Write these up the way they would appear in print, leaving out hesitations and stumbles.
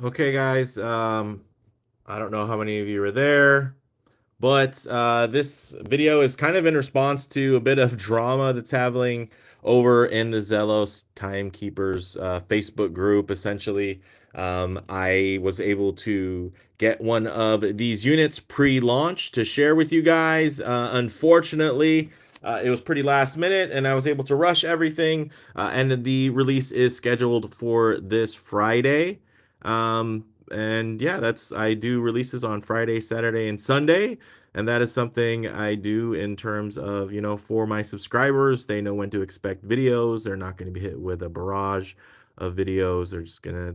Okay, guys. I don't know how many of you are there, but this video is kind of in response to a bit of drama that's happening over in the Zelos Timekeepers Facebook group. Essentially, I was able to get one of these units pre-launch to share with you guys. Unfortunately, it was pretty last minute, and I was able to rush everything. And the release is scheduled for this Friday. And yeah, I do releases on Friday, Saturday, and Sunday. And that is something I do in terms of, for my subscribers. They know when to expect videos. They're not going to be hit with a barrage of videos.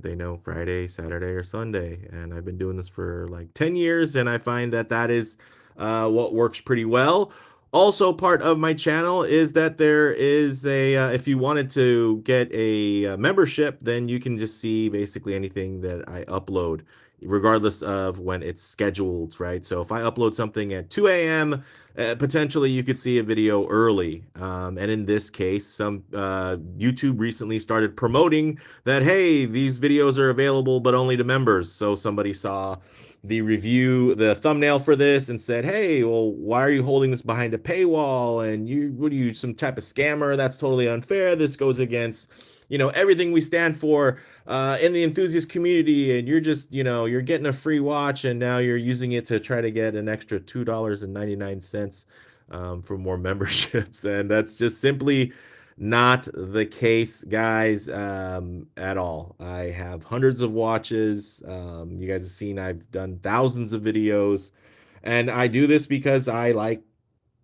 They know Friday, Saturday, or Sunday. And I've been doing this for like 10 years, and I find that that is what works pretty well. Also, part of my channel is that there is if you wanted to get a membership, then you can just see basically anything that I upload, regardless of when it's scheduled, right? So if I upload something at 2 a.m., potentially you could see a video early. And in this case, some YouTube recently started promoting that, hey, these videos are available, but only to members. So somebody saw the thumbnail for this and said, hey, well, why are you holding this behind a paywall? And what are you, some type of scammer? That's totally unfair. This goes against, everything we stand for in the enthusiast community. And you're just, you're getting a free watch, and now you're using it to try to get an extra $2.99 for more memberships. And that's just simply not the case, guys, at all. I have hundreds of watches. You guys have seen I've done thousands of videos, and I do this because I like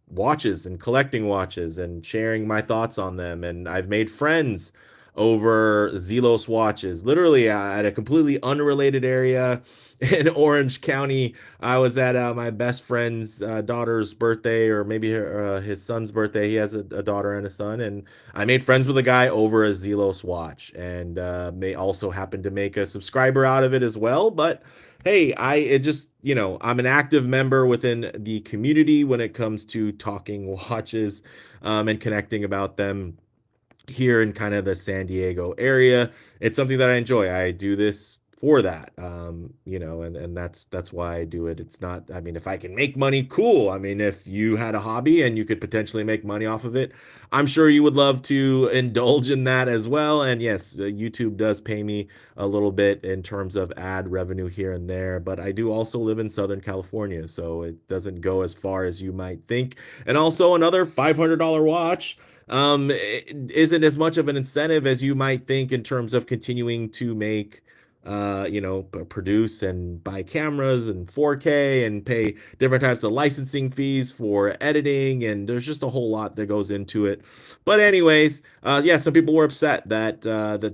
watches and collecting watches and sharing my thoughts on them. And I've made friends over Zelos watches, literally at a completely unrelated area in Orange County. I was at my best friend's daughter's birthday, or maybe his son's birthday. He has a daughter and a son, and I made friends with a guy over a Zelos watch, and may also happen to make a subscriber out of it as well. But hey, I'm an active member within the community when it comes to talking watches and connecting about them here in kind of the San Diego area. It's something that I enjoy. I do this for that, and that's why I do it. It's not, I mean, if I can make money, cool. I mean, if you had a hobby and you could potentially make money off of it, I'm sure you would love to indulge in that as well. And yes, YouTube does pay me a little bit in terms of ad revenue here and there, but I do also live in Southern California, so it doesn't go as far as you might think. And also, another $500 watch it isn't as much of an incentive as you might think in terms of continuing to make produce and buy cameras and 4K and pay different types of licensing fees for editing, and there's just a whole lot that goes into it. But anyways, yeah, some people were upset that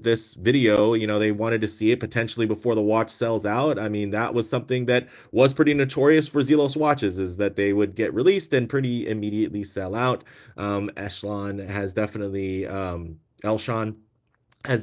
this video, they wanted to see it potentially before the watch sells out. I mean, that was something that was pretty notorious for Zelos watches, is that they would get released and pretty immediately sell out. Elshon has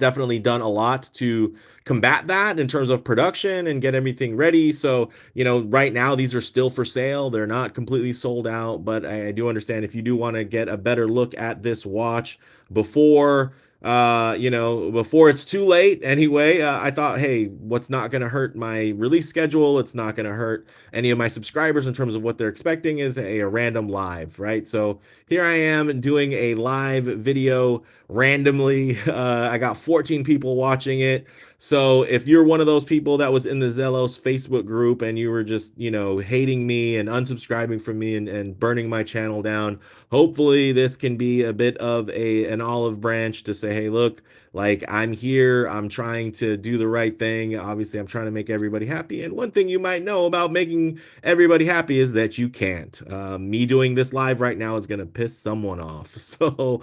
definitely done a lot to combat that in terms of production and get everything ready. So, right now these are still for sale. They're not completely sold out, but I do understand if you do want to get a better look at this watch before before it's too late anyway. I thought, hey, what's not going to hurt my release schedule? It's not going to hurt any of my subscribers in terms of what they're expecting is a random live, right? So here I am doing a live video randomly. I got 14 people watching it. So if you're one of those people that was in the Zelos Facebook group and you were just, hating me and unsubscribing from me and burning my channel down, hopefully this can be a bit of an olive branch to say, hey, look, like I'm here, I'm trying to do the right thing. Obviously, I'm trying to make everybody happy. And one thing you might know about making everybody happy is that you can't. Me doing this live right now is going to piss someone off. So,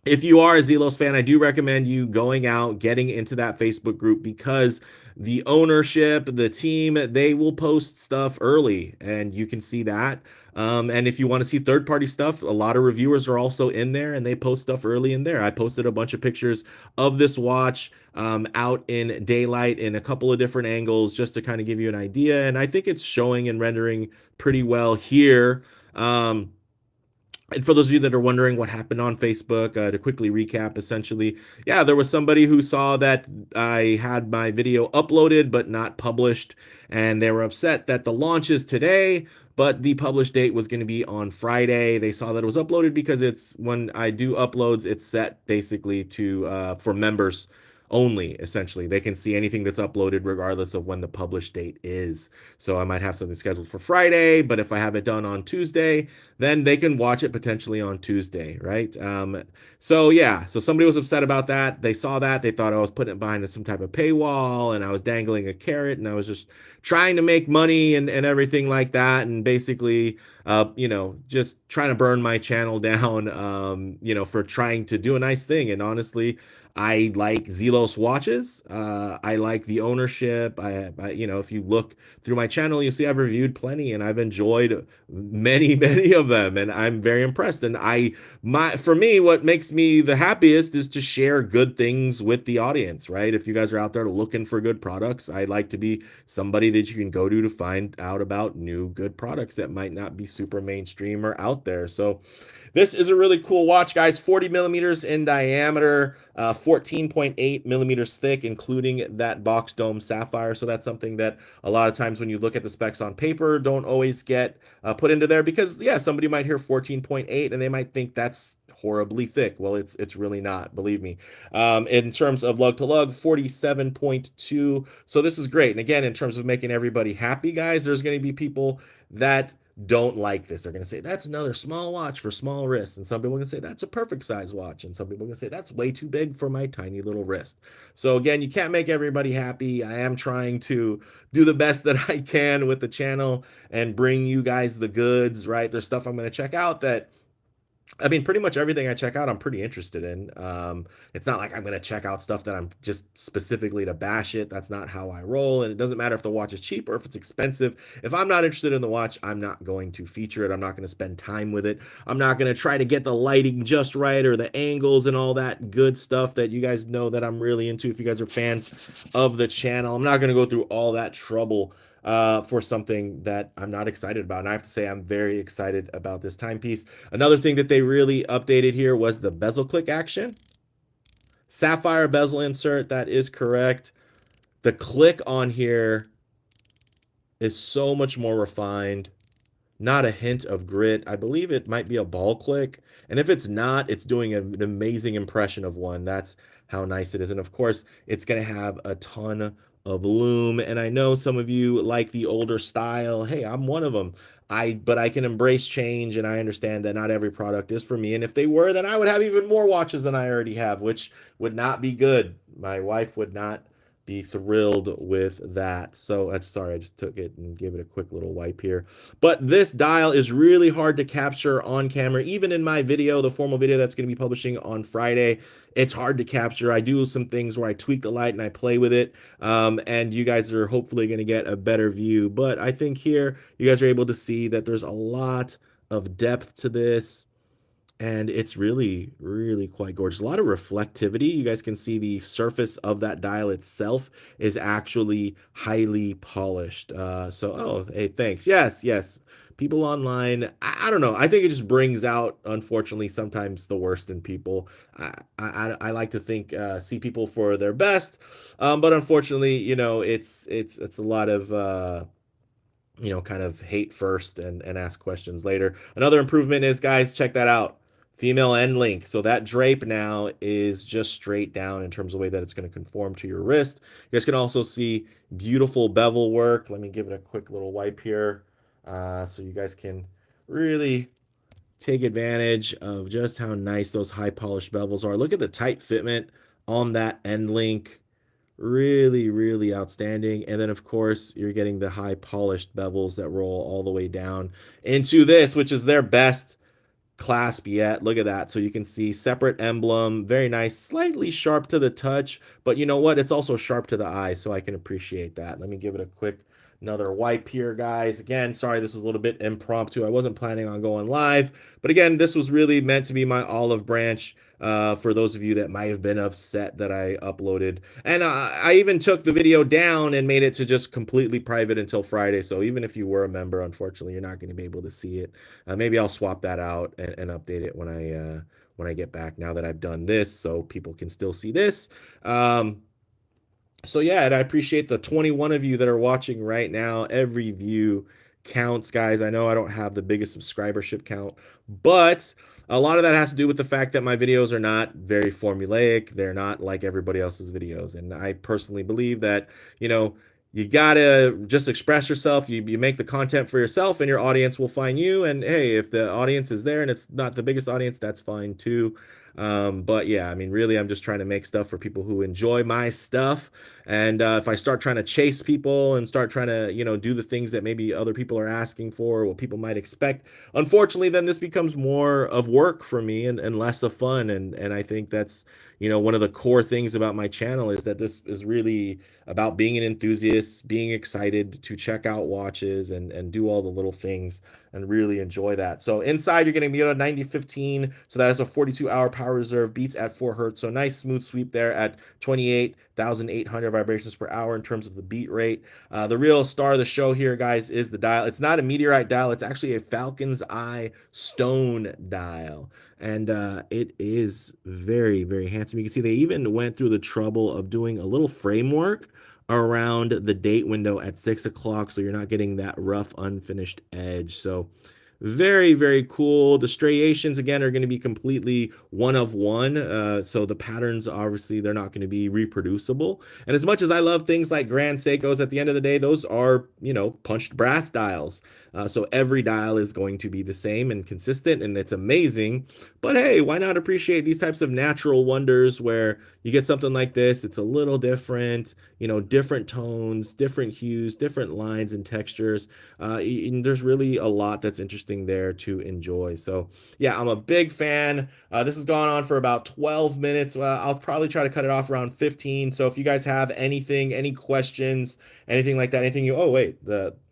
if you are a Zelos fan, I do recommend you going out, getting into that Facebook group, because the ownership, the team, they will post stuff early and you can see that. And if you want to see third-party stuff, a lot of reviewers are also in there and they post stuff early in there. I posted a bunch of pictures of this watch out in daylight in a couple of different angles just to kind of give you an idea. And I think it's showing and rendering pretty well here. And for those of you that are wondering what happened on Facebook, to quickly recap, essentially, yeah, there was somebody who saw that I had my video uploaded but not published, and they were upset that the launch is today, but the published date was going to be on Friday. They saw that it was uploaded because it's when I do uploads, it's set basically to for members only. Essentially, they can see anything that's uploaded regardless of when the published date is. So I might have something scheduled for Friday, but if I have it done on Tuesday, then they can watch it potentially on Tuesday, right? So yeah, so somebody was upset about that. They saw that, they thought I was putting it behind some type of paywall and I was dangling a carrot and I was just trying to make money and everything like that, and basically just trying to burn my channel down, for trying to do a nice thing. And honestly, I like Zelos watches. I like the ownership. If you look through my channel, you'll see I've reviewed plenty and I've enjoyed many, many of them. And I'm very impressed. And for me, what makes me the happiest is to share good things with the audience, right? If you guys are out there looking for good products, I'd like to be somebody that you can go to find out about new good products that might not be super mainstream or out there. So this is a really cool watch, guys. 40 millimeters in diameter, 14.8 millimeters thick, including that box dome sapphire. So that's something that a lot of times when you look at the specs on paper, don't always get put into there, because yeah, somebody might hear 14.8 and they might think that's horribly thick. Well, it's really not, believe me. In terms of lug to lug, 47.2. So this is great. And again, in terms of making everybody happy, guys, there's going to be people that don't like this. They're going to say that's another small watch for small wrists, and some people are going to say that's a perfect size watch, and some people are going to say that's way too big for my tiny little wrist. So again, you can't make everybody happy. I am trying to do the best that I can with the channel and bring you guys the goods, right? There's stuff I'm going to check out that, I mean, pretty much everything I check out, I'm pretty interested in. It's not like I'm going to check out stuff that I'm just specifically to bash it. That's not how I roll. And it doesn't matter if the watch is cheap or if it's expensive. If I'm not interested in the watch, I'm not going to feature it. I'm not going to spend time with it. I'm not going to try to get the lighting just right or the angles and all that good stuff that you guys know that I'm really into if you guys are fans of the channel. I'm not going to go through all that trouble for something that I'm not excited about. And I have to say, I'm very excited about this timepiece. Another thing that they really updated here was the bezel click action. Sapphire bezel insert, that is correct. The click on here is so much more refined. Not a hint of grit. I believe it might be a ball click. And if it's not, it's doing an amazing impression of one. That's how nice it is. And of course, it's going to have a ton of lume. And I know some of you like the older style. Hey, I'm one of them. But I can embrace change, and I understand that not every product is for me. And if they were, then I would have even more watches than I already have, which would not be good. My wife would not be thrilled with that. So that's, sorry, I just took it and gave it a quick little wipe here. But this dial is really hard to capture on camera. Even in my video, the formal video that's going to be publishing on Friday, it's hard to capture. I do some things where I tweak the light and I play with it, and you guys are hopefully going to get a better view. But I think here you guys are able to see that there's a lot of depth to this, and it's really, really quite gorgeous. A lot of reflectivity. You guys can see the surface of that dial itself is actually highly polished. Oh, hey, thanks. Yes. People online, I don't know. I think it just brings out, unfortunately, sometimes the worst in people. I like to think, see people for their best, but unfortunately, it's a lot of kind of hate first and ask questions later. Another improvement is, guys, check that out. female end link. So that drape now is just straight down in terms of the way that it's going to conform to your wrist. You guys can also see beautiful bevel work. Let me give it a quick little wipe here, so you guys can really take advantage of just how nice those high polished bevels are. Look at the tight fitment on that end link. Really, really outstanding. And then, of course, you're getting the high polished bevels that roll all the way down into this, which is their best clasp yet. Look at that. So you can see separate emblem, very nice, slightly sharp to the touch, but you know what? It's also sharp to the eye, so I can appreciate that. Let me give it a quick another wipe here, guys. Again, sorry, this was a little bit impromptu. I wasn't planning on going live, but again, this was really meant to be my olive branch. For those of you that might have been upset that I uploaded. And I even took the video down and made it to just completely private until Friday. So even if you were a member, unfortunately, you're not going to be able to see it. Maybe I'll swap that out and update it when I get back, now that I've done this, so people can still see this. So yeah, and I appreciate the 21 of you that are watching right now. Every view counts, guys. I know I don't have the biggest subscribership count, but a lot of that has to do with the fact that my videos are not very formulaic. They're not like everybody else's videos. And I personally believe that, you know, you gotta just express yourself. You make the content for yourself and your audience will find you. And hey, if the audience is there and it's not the biggest audience, that's fine too. But yeah, I mean, really, I'm just trying to make stuff for people who enjoy my stuff. And if I start trying to chase people and start trying to, you know, do the things that maybe other people are asking for, what people might expect, unfortunately, then this becomes more of work for me and less of fun. And I think that's, you know, one of the core things about my channel is that this is really about being an enthusiast, being excited to check out watches and do all the little things and really enjoy that. So inside you're getting Miyota 9015. So that is a 42-hour power reserve, beats at 4 hertz. So nice smooth sweep there at 28,800 vibrations per hour in terms of the beat rate. The real star of the show here, guys, is the dial. It's not a meteorite dial. It's actually a Falcon's Eye stone dial. And it is very, very handsome. You can see they even went through the trouble of doing a little framework around the date window at 6 o'clock, so you're not getting that rough unfinished edge. So very, very cool. The striations, again, are going to be completely one of one. So the patterns, obviously, they're not going to be reproducible. And as much as I love things like Grand Seikos, at the end of the day, those are, you know, punched brass dials. So every dial is going to be the same and consistent, and it's amazing. But hey, why not appreciate these types of natural wonders where you get something like this? It's a little different, you know, different tones, different hues, different lines and textures. And there's really a lot that's interesting there to enjoy. So yeah, I'm a big fan. This has gone on for about 12 minutes. I'll probably try to cut it off around 15. So if you guys have anything, any questions, anything like that, anything you, oh wait,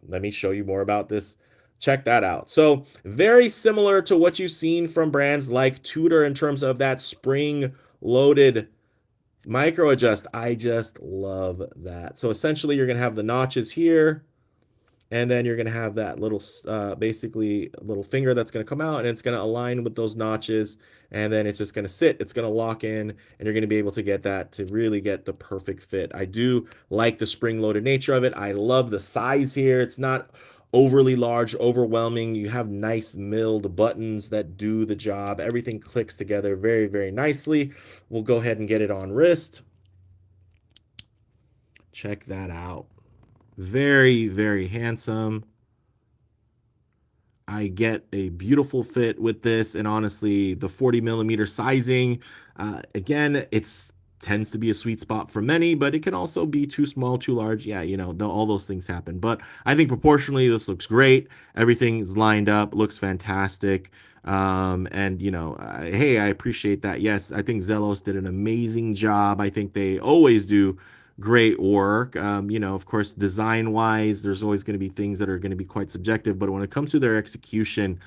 let me show you more about this. Check that out. So very similar to what you've seen from brands like Tudor in terms of that spring loaded micro adjust. I just love that. So essentially you're going to have the notches here, and then you're going to have that little, basically a little finger that's going to come out and it's going to align with those notches. And then it's just going to sit, it's going to lock in, and you're going to be able to get that to really get the perfect fit. I do like the spring loaded nature of it. I love the size here. It's not overly large, overwhelming. You have nice milled buttons that do the job. Everything clicks together very, very nicely. We'll go ahead and get it on wrist. Check that out. Very, very handsome. I get a beautiful fit with this, and honestly, the 40 millimeter sizing, again, it's tends to be a sweet spot for many, but it can also be too small, too large. Yeah, you know, all those things happen. But I think proportionally, this looks great. Everything's lined up, looks fantastic. And you know, hey, I appreciate that. Yes, I think Zelos did an amazing job. I think they always do great work. You know, of course, design wise, there's always going to be things that are going to be quite subjective, but when it comes to their execution,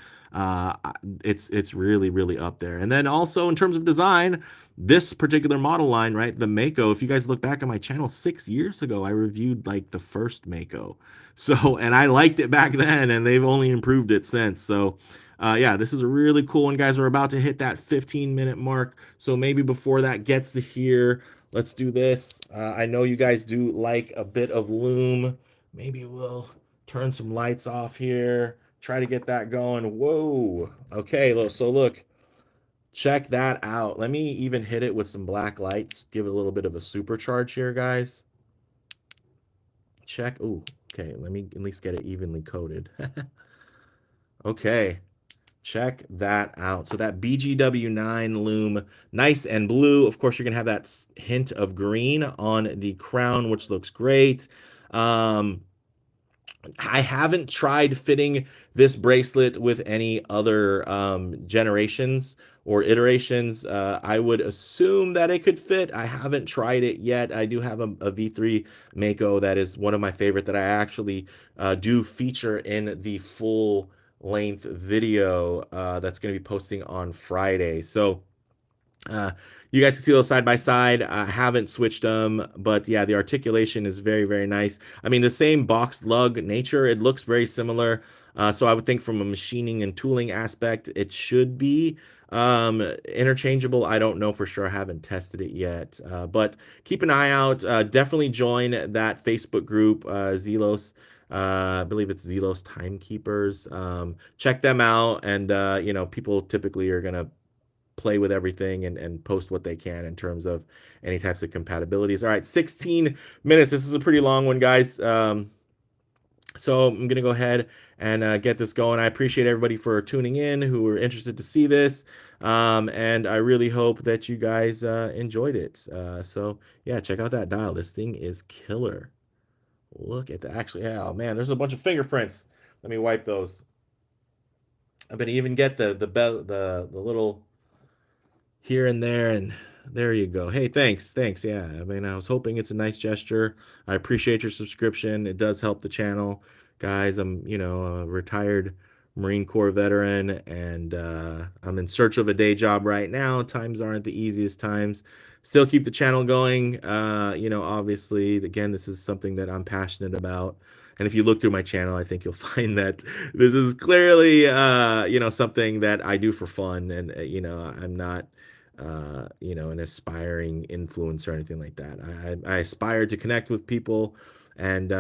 it's really, really up there. And then also in terms of design, this particular model line, right, the Mako, if you guys look back on my channel 6 years ago, I reviewed like the first Mako. So, and I liked it back then, and they've only improved it since. So yeah, this is a really cool one, guys. We're about to hit that 15-minute mark. So maybe before that gets to here, let's do this. I know you guys do like a bit of loom. Maybe we'll turn some lights off here. Try to get that going. Whoa. Okay, so look. Check that out. Let me even hit it with some black lights. Give it a little bit of a supercharge here, guys. Check. Ooh, okay. Let me at least get it evenly coated. Okay. Check that out. So that BGW9 loom, nice and blue. Of course, you're going to have that hint of green on the crown, which looks great. I haven't tried fitting this bracelet with any other generations or iterations. I would assume that it could fit. I haven't tried it yet. I do have a V3 Mako that is one of my favorite that I actually do feature in the full length video that's going to be posting on Friday. So you guys can see those side by side. I haven't switched them, but yeah, the articulation is very, very nice. I mean, the same boxed lug nature, it looks very similar. So I would think from a machining and tooling aspect, it should be interchangeable. I don't know for sure. I haven't tested it yet, but keep an eye out. Definitely join that Facebook group, Zelos. I believe it's Zelos Timekeepers. Check them out, and you know, people typically are gonna play with everything and post what they can in terms of any types of compatibilities. All right, 16 minutes. This is a pretty long one, guys. So I'm going to go ahead and get this going. I appreciate everybody for tuning in who were interested to see this. And I really hope that you guys enjoyed it. So yeah, check out that dial. This thing is killer. Look at that. Actually, oh man, there's a bunch of fingerprints. Let me wipe those. I'm going to even get the little here and there, and there you go. Hey, thanks. Yeah, I mean, I was hoping it's a nice gesture. I appreciate your subscription. It does help the channel, guys. I'm, you know, a retired Marine Corps veteran, and I'm in search of a day job right now. Times aren't the easiest times. Still keep the channel going. You know, obviously, again, this is something that I'm passionate about. And if you look through my channel, I think you'll find that this is clearly, you know, something that I do for fun. And, you know, I'm not, you know, an aspiring influencer or anything like that. I aspire to connect with people, and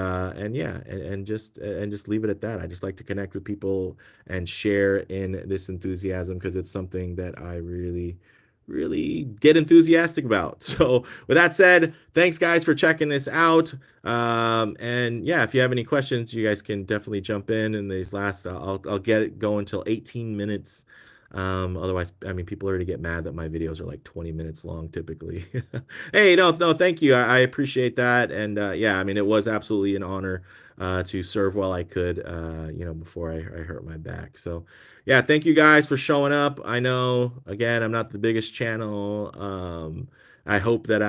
yeah, and just leave it at that. I just like to connect with people and share in this enthusiasm because it's something that I really get enthusiastic about. So with that said, thanks guys for checking this out. And yeah, if you have any questions, you guys can definitely jump in these last, I'll get it going till 18 minutes. Otherwise, I mean, people already get mad that my videos are like 20 minutes long typically. Hey, no, thank you. I appreciate that. And yeah, I mean, it was absolutely an honor to serve while I could, you know, before I hurt my back. So yeah, thank you guys for showing up. I know, again, I'm not the biggest channel. I hope that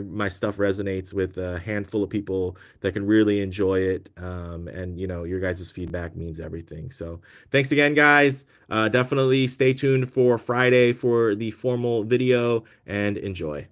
my stuff resonates with a handful of people that can really enjoy it. And you know, your guys' feedback means everything. So thanks again, guys. Definitely stay tuned for Friday for the formal video and enjoy.